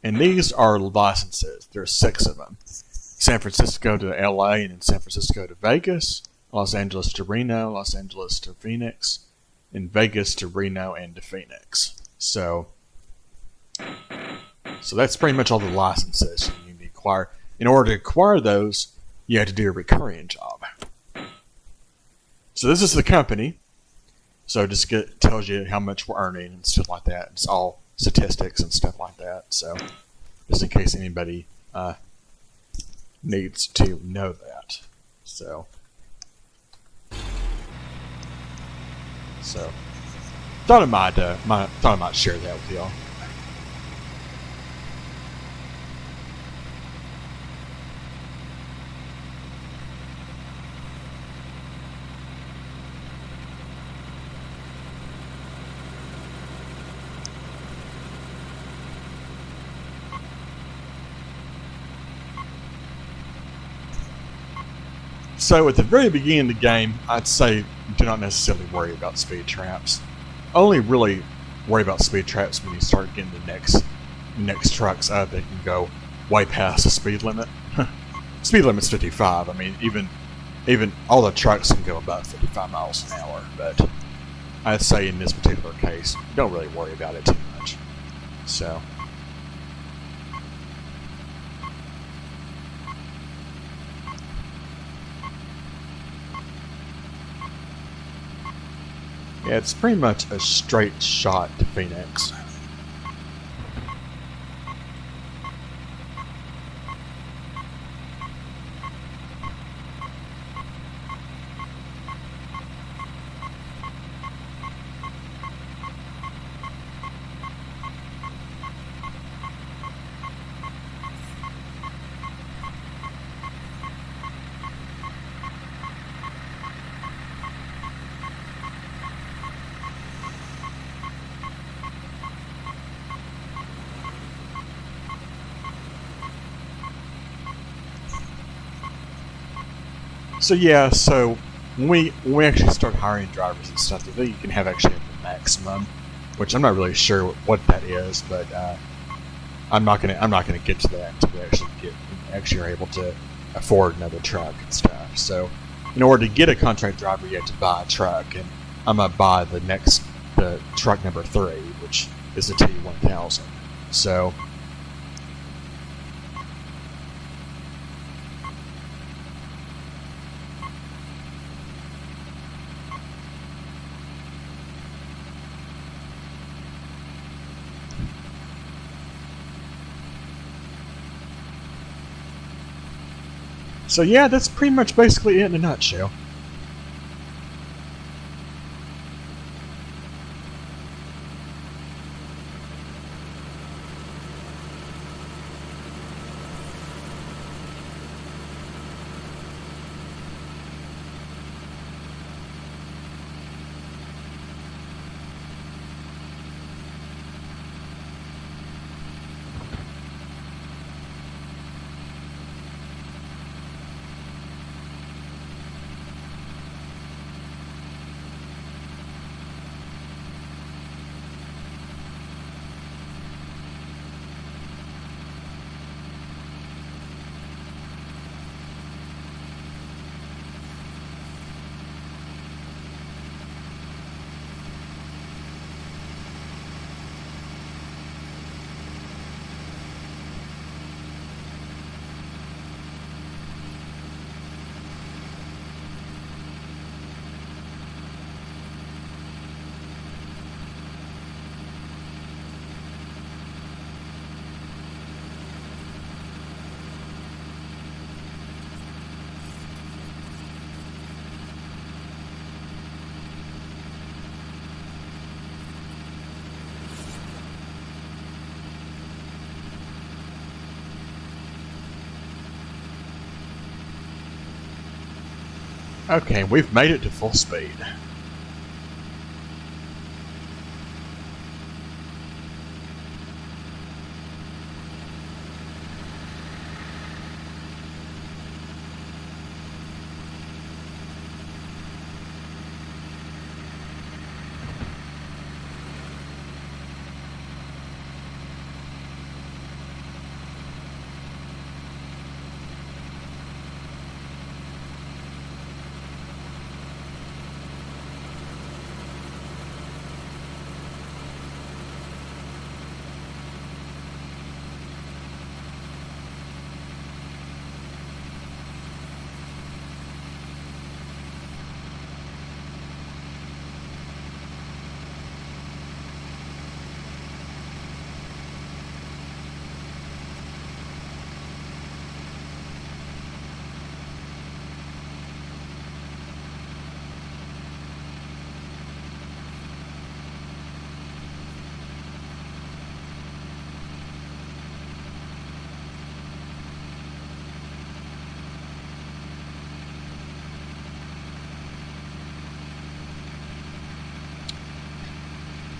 And these are licenses. There's 6 of them. San Francisco to LA, and then San Francisco to Vegas, Los Angeles to Reno, Los Angeles to Phoenix, and Vegas to Reno and to Phoenix. So that's pretty much all the licenses you need to acquire. In order to acquire those, you have to do a recurring job. So this is the company. So it just tells you how much we're earning and stuff like that. It's all statistics and stuff like that. So just in case anybody needs to know that. So thought I might share that with y'all. So at the very beginning of the game, I'd say do not necessarily worry about speed traps. Only really worry about speed traps when you start getting the next trucks up that can go way past the speed limit. Speed limit's 55. I mean, even all the trucks can go about 55 miles an hour. But I'd say in this particular case, don't really worry about it too much. So. Yeah, it's pretty much a straight shot to Phoenix. So yeah, so when we actually start hiring drivers and stuff, I think you can have actually the maximum, which I'm not really sure what that is, but I'm not gonna get to that until we actually are able to afford another truck and stuff. So in order to get a contract driver, you have to buy a truck, and I'm gonna buy the truck number 3, which is the T1000. So. So yeah, that's pretty much basically it in a nutshell. Okay, we've made it to full speed.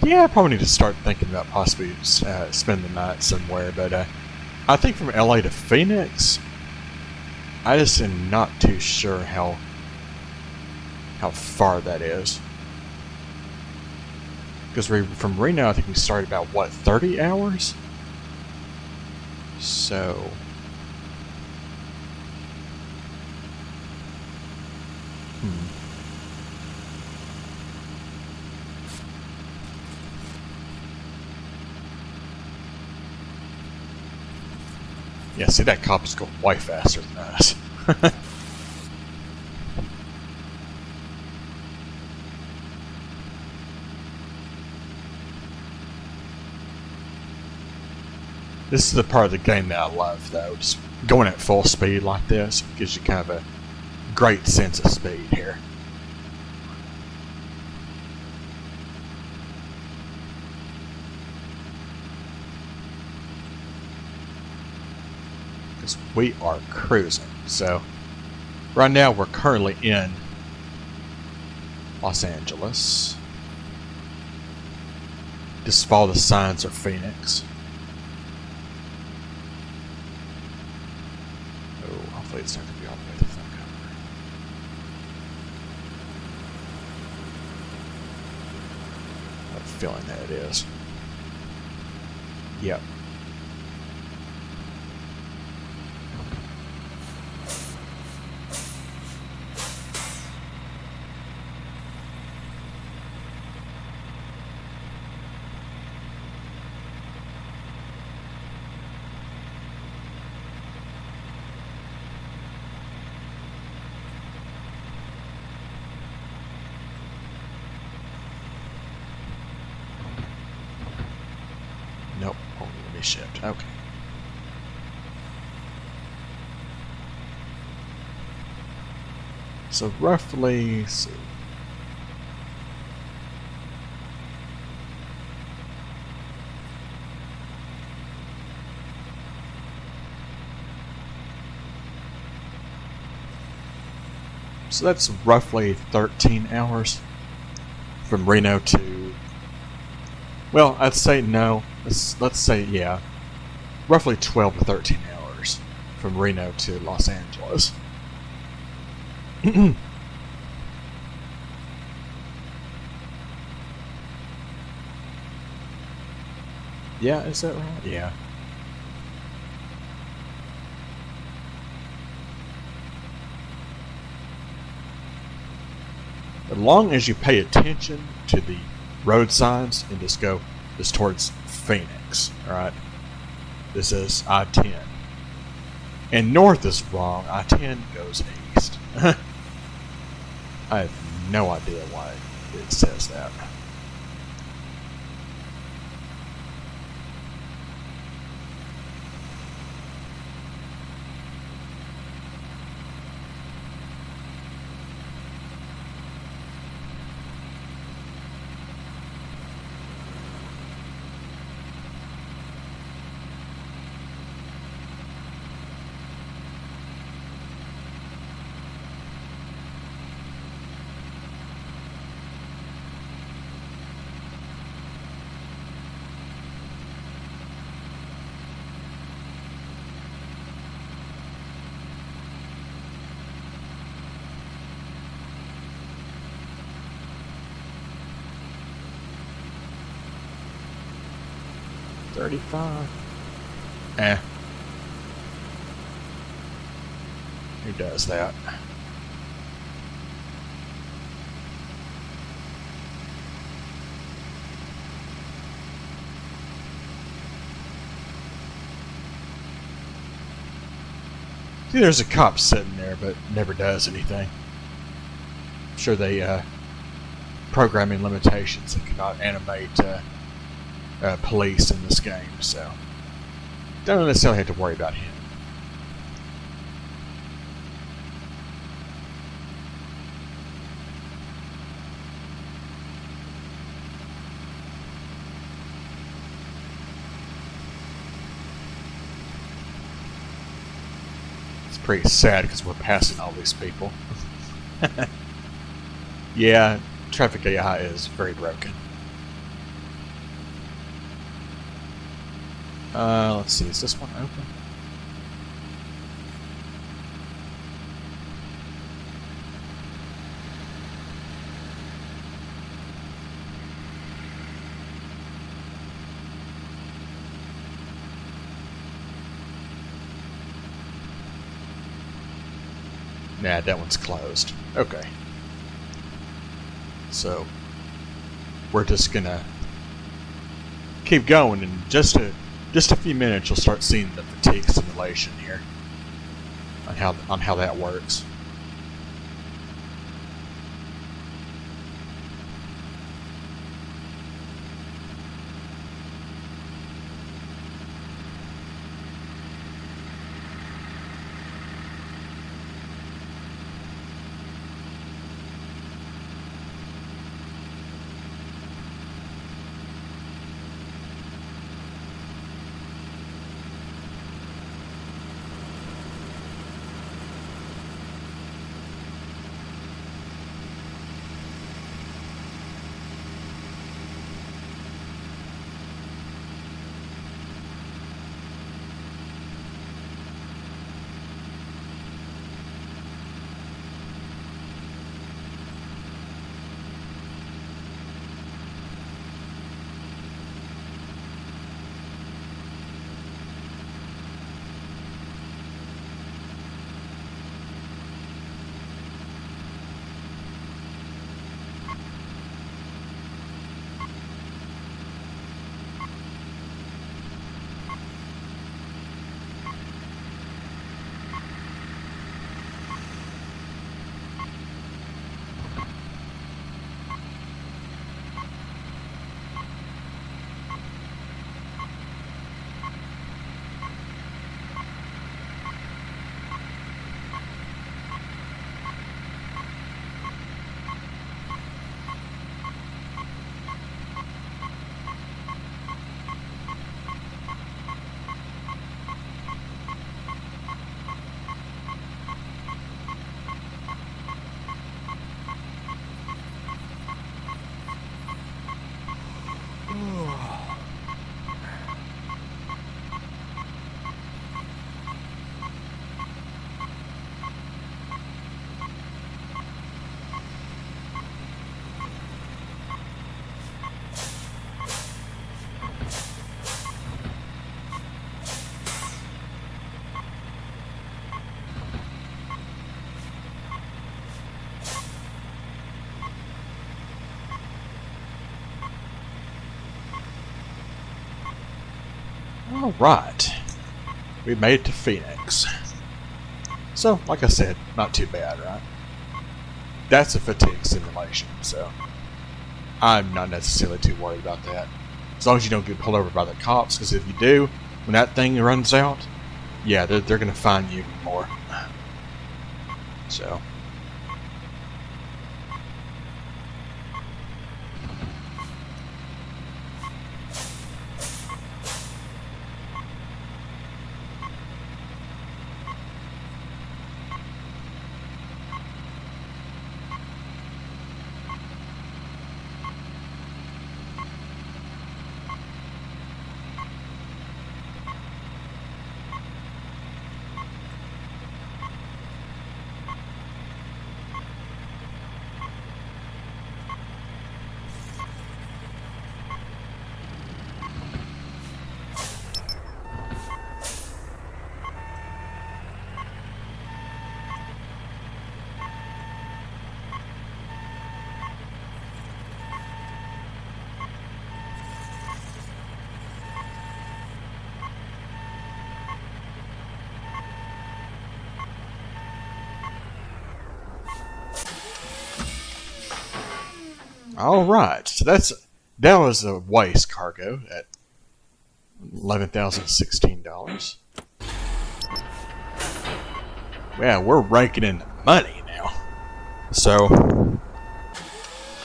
Yeah, I probably need to start thinking about possibly spending the night somewhere, but I think from LA to Phoenix, I just am not too sure how far that is. Because from Reno, I think we started about, what, 30 hours? So. Yeah, see, that cop is going way faster than us. This is the part of the game that I love, though. Just going at full speed like this gives you kind of a great sense of speed here. Because we are cruising. So, right now we're currently in Los Angeles. Just follow the signs of Phoenix. Oh, hopefully it's not going to be all the way the fuck over. I have a feeling that it is. Yep. Nope, only to be shipped. Okay. So roughly, let's see. So that's roughly 13 hours from Reno to, well, I'd say no. Let's say, yeah, roughly 12 to 13 hours from Reno to Los Angeles. Yeah, is that right? Yeah. As long as you pay attention to the road signs and just go towards Phoenix, alright? This is I-10. And north is wrong. I-10 goes east. I have no idea why it says that. $35. Who does that? See, there's a cop sitting there, but never does anything. I'm sure they, programming limitations and cannot animate, police in this game, so don't necessarily have to worry about him. It's pretty sad because we're passing all these people. Yeah, traffic AI is very broken. Let's see, is this one open? Nah, that one's closed. Okay. So, we're just gonna keep going, and just a few minutes you'll start seeing the fatigues in the simulation here on how that works. Alright, we made it to Phoenix. So, like I said, not too bad, right? That's a fatigue simulation, so I'm not necessarily too worried about that. As long as you don't get pulled over by the cops, because if you do, when that thing runs out, yeah, they're going to fine you more. So... Alright, so that was a waste cargo at $11,016. Yeah, we're raking in the money now. So,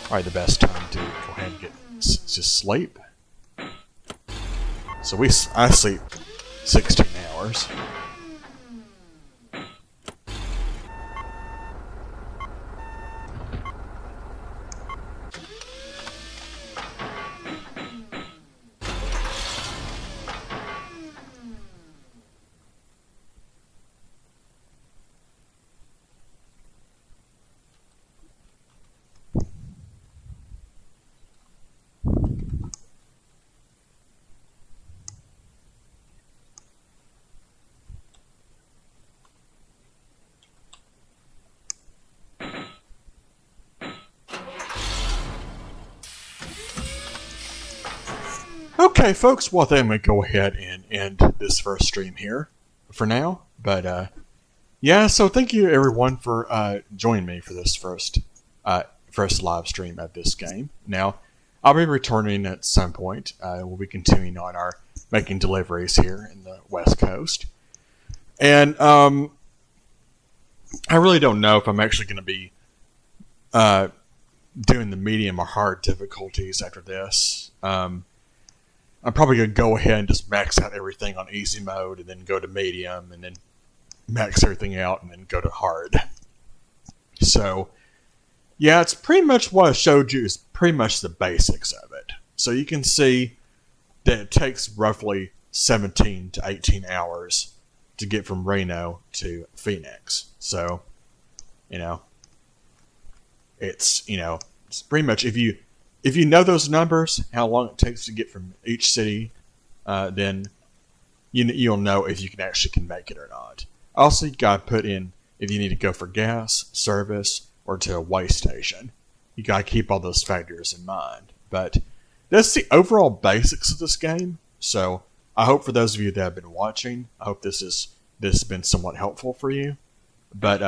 probably the best time to go ahead and get just sleep. So I sleep 16 hours. Okay, folks, well then we go ahead and end this first stream here for now. But yeah, so thank you everyone for joining me for this first live stream of this game. Now, I'll be returning at some point. We'll be continuing on our making deliveries here in the West Coast. And I really don't know if I'm actually going to be doing the medium or hard difficulties after this. I'm probably going to go ahead and just max out everything on easy mode and then go to medium and then max everything out and then go to hard. So, yeah, it's pretty much what I showed you is pretty much the basics of it. So you can see that it takes roughly 17 to 18 hours to get from Reno to Phoenix. So, it's pretty much if you know those numbers, how long it takes to get from each city, then you'll know if you can make it or not. Also, you gotta put in if you need to go for gas, service, or to a way station. You gotta keep all those factors in mind. But that's the overall basics of this game. So I hope for those of you that have been watching, I hope this has been somewhat helpful for you. But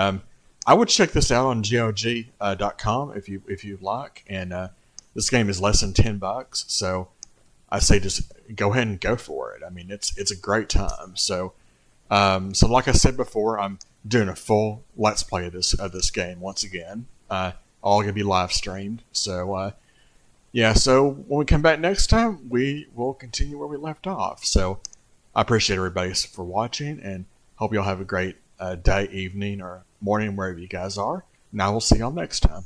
I would check this out on GOG.com if you like. And this game is less than $10, so I say just go ahead and go for it. I mean, it's a great time. So like I said before, I'm doing a full Let's Play of this game once again. All gonna be live streamed. So yeah. So when we come back next time, we will continue where we left off. So I appreciate everybody for watching, and hope y'all have a great day, evening, or morning wherever you guys are. And I will see y'all next time.